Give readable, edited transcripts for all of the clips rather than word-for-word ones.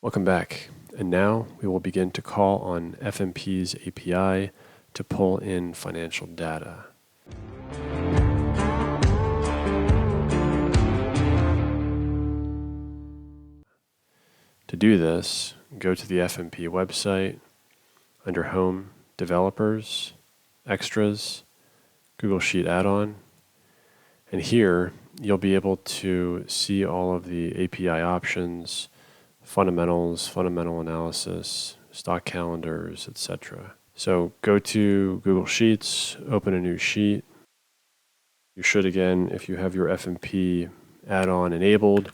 Welcome back, and now we will begin to call on FMP's API to pull in financial data. To do this, go to the FMP website, under Home, Developers, Extras, Google Sheet Add-on, and here you'll be able to see all of the API options, fundamentals, fundamental analysis, stock calendars, etc. So go to Google Sheets, open a new sheet. You should, again, if you have your FMP add-on enabled,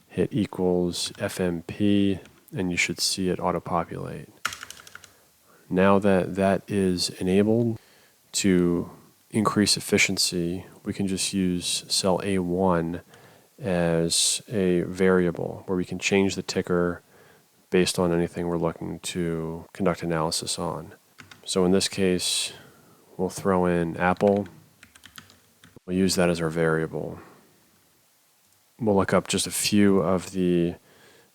hit equals FMP, and you should see it auto-populate. Now that that is enabled, to increase efficiency, we can just use cell A1 as a variable where we can change the ticker based on anything we're looking to conduct analysis on. So in this case, we'll throw in Apple. We'll use that as our variable. We'll look up just a few of the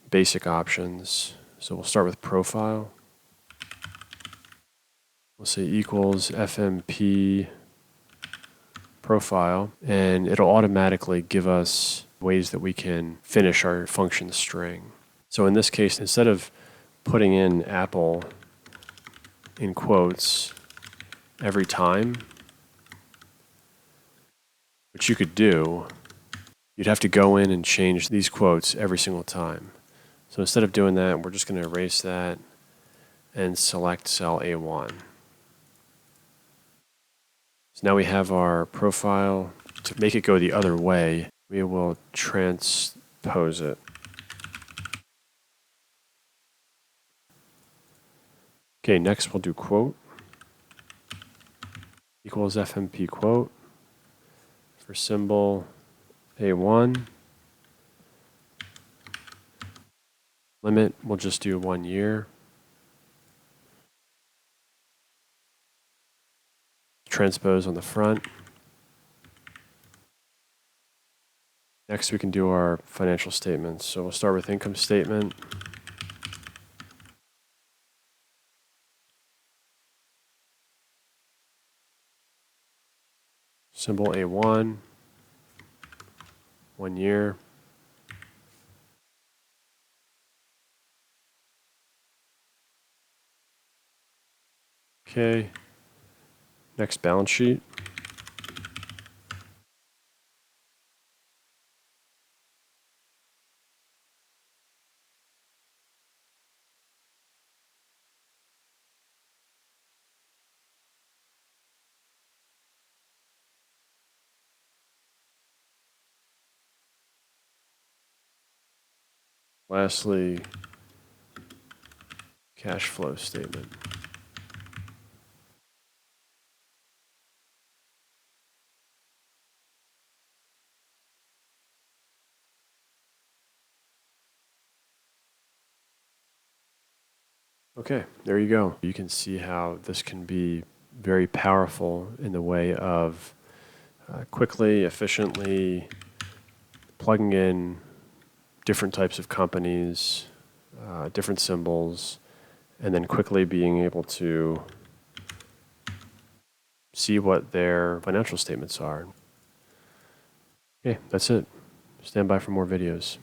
basic options. So we'll start with profile. We'll say equals FMP profile, and it'll automatically give us ways that we can finish our function string. So in this case, instead of putting in Apple in quotes every time, which you could do, you'd have to go in and change these quotes every single time. So instead of doing that, we're just going to erase that and select cell A1. So now we have our profile. To make it go the other way, we will transpose it. Okay, next we'll do quote equals FMP quote. For symbol A1, limit, we'll just do 1 year. Transpose on the front. Next we can do our financial statements. So we'll start with income statement. Symbol A1, 1 year. Okay. Next, balance sheet. Lastly, cash flow statement. Okay, there you go. You can see how this can be very powerful in the way of quickly, efficiently plugging in different types of companies, different symbols, and then quickly being able to see what their financial statements are. Okay, that's it. Stand by for more videos.